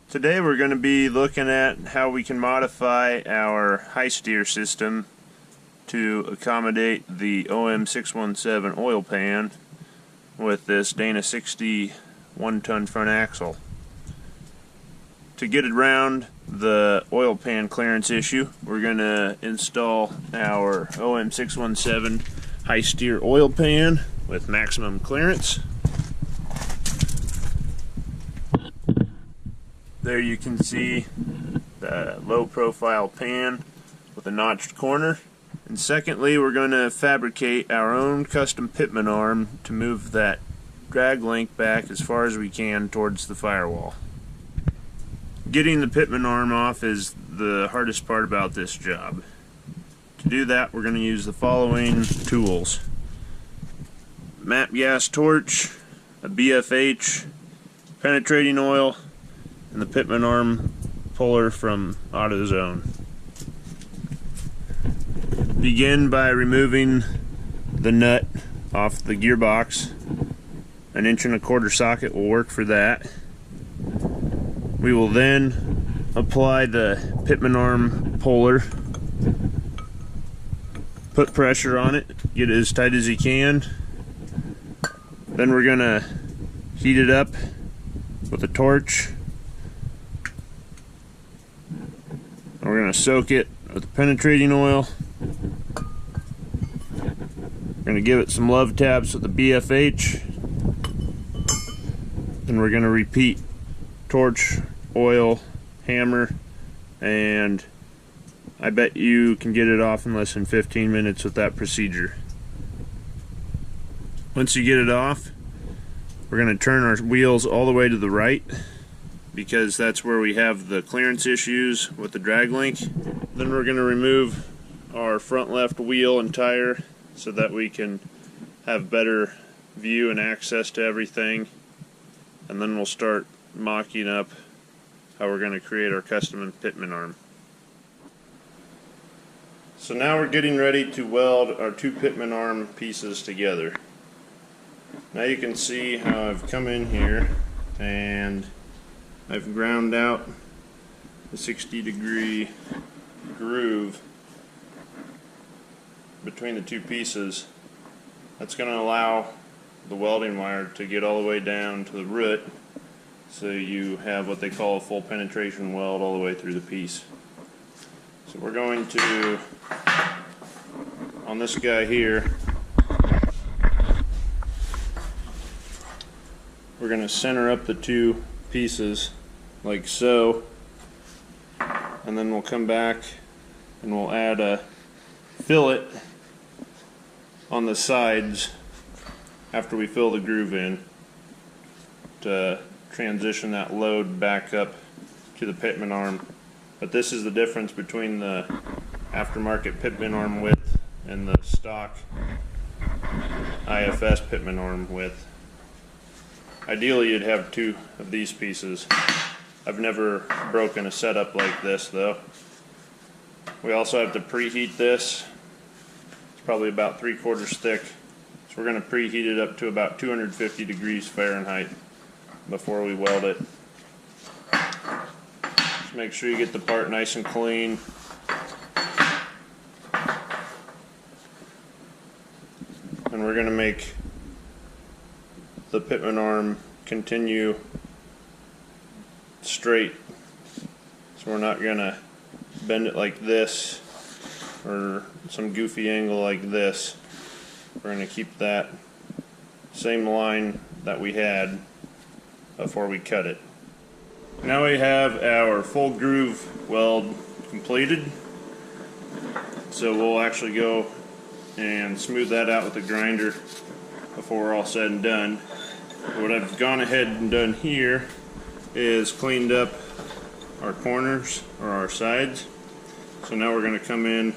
Today we're going to be looking at how we can modify our high steer system to accommodate the OM617 oil pan with this Dana 60 1-ton front axle. To get around the oil pan clearance issue, we're going to install our OM617 high steer oil pan with maximum clearance. There you can see the low profile pan with a notched corner. And secondly, we're going to fabricate our own custom Pitman arm to move that drag link back as far as we can towards the firewall. Getting the Pitman arm off is the hardest part about this job. To do that, we're going to use the following tools: MAP gas torch, a BFH, penetrating oil, and the Pitman arm puller from AutoZone. Begin by removing the nut off the gearbox. An 1¼ inch socket will work for that. We will then apply the Pitman arm puller, put pressure on it, get it as tight as you can. Then we're going to heat it up with a torch. We're going to soak it with the penetrating oil. We're going to give it some love taps with the BFH. And we're going to repeat torch, oil, hammer, and I bet you can get it off in less than 15 minutes with that procedure. Once you get it off, we're going to turn our wheels all the way to the right, because that's where we have the clearance issues with the drag link. Then we're going to remove our front left wheel and tire so that we can have better view and access to everything. And then we'll start mocking up how we're going to create our custom Pitman arm. So now we're getting ready to weld our two Pitman arm pieces together. Now you can see how I've come in here and I've ground out the 60-degree groove between the two pieces. That's going to allow the welding wire to get all the way down to the root, so you have what they call a full penetration weld all the way through the piece. So we're going to, on this guy here, we're going to center up the two pieces like so, and then we'll come back and we'll add a fillet on the sides after we fill the groove in to transition that load back up to the Pitman arm. But this is the difference between the aftermarket Pitman arm width and the stock IFS Pitman arm width. Ideally you'd have two of these pieces. I've never broken a setup like this though. We also have to preheat this. It's probably about 3/4 thick. So we're going to preheat it up to about 250 degrees Fahrenheit before we weld it. Just make sure you get the part nice and clean. And we're going to make the Pitman arm continue straight, so we're not going to bend it like this or some goofy angle like this. We're going to keep that same line that we had before we cut it. Now we have our full groove weld completed, so we'll actually go and smooth that out with a grinder before we're all said and done. What I've gone ahead and done here is cleaned up our corners or our sides. So now we're going to come in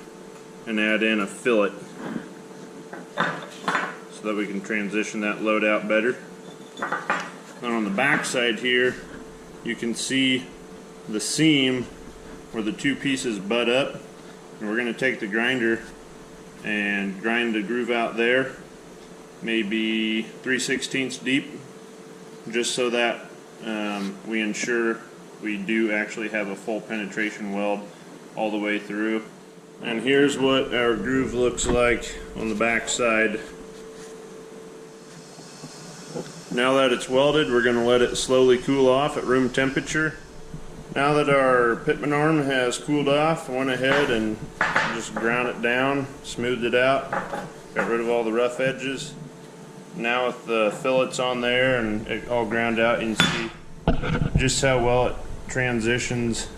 and add in a fillet so that we can transition that load out better. Then on the back side here, you can see the seam where the two pieces butt up, and we're going to take the grinder and grind the groove out there, maybe 3/16 deep, just so that we ensure we do actually have a full penetration weld all the way through. And here's what our groove looks like on the back side. Now that it's welded, we're going to let it slowly cool off at room temperature. Now that our Pitman arm has cooled off, I went ahead and just ground it down, smoothed it out, got rid of all the rough edges. Now with the fillets on there and it all ground out, you can see just how well it transitions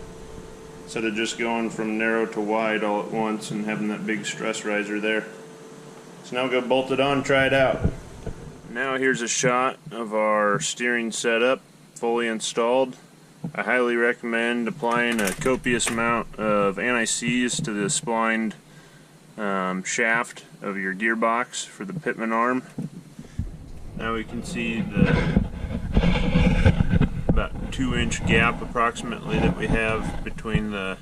instead of just going from narrow to wide all at once and having that big stress riser there. So now we'll go bolt it on, try it out. Now here's a shot of our steering setup fully installed. I highly recommend applying a copious amount of anti-seize to the splined shaft of your gearbox for the Pitman arm. Now we can see the about 2-inch gap approximately that we have between the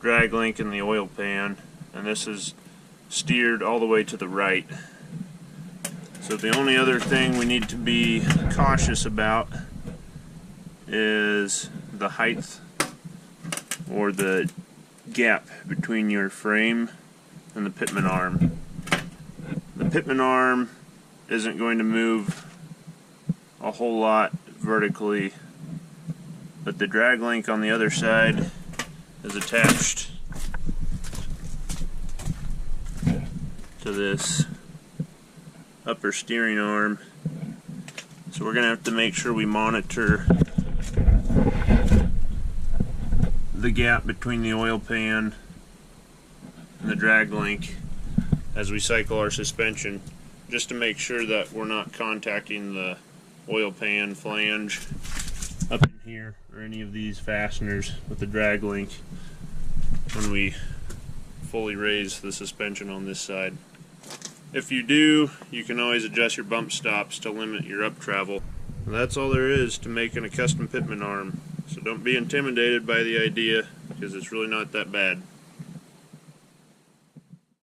drag link and the oil pan, and this is steered all the way to the right. So the only other thing we need to be cautious about is the height or the gap between your frame and the Pitman arm. The Pitman arm isn't going to move a whole lot vertically, but the drag link on the other side is attached to this upper steering arm, so we're going to have to make sure we monitor the gap between the oil pan and the drag link as we cycle our suspension, just to make sure that we're not contacting the oil pan flange up in here or any of these fasteners with the drag link when we fully raise the suspension on this side. If you do, you can always adjust your bump stops to limit your up travel. And that's all there is to making a custom Pitman arm. So don't be intimidated by the idea, because it's really not that bad.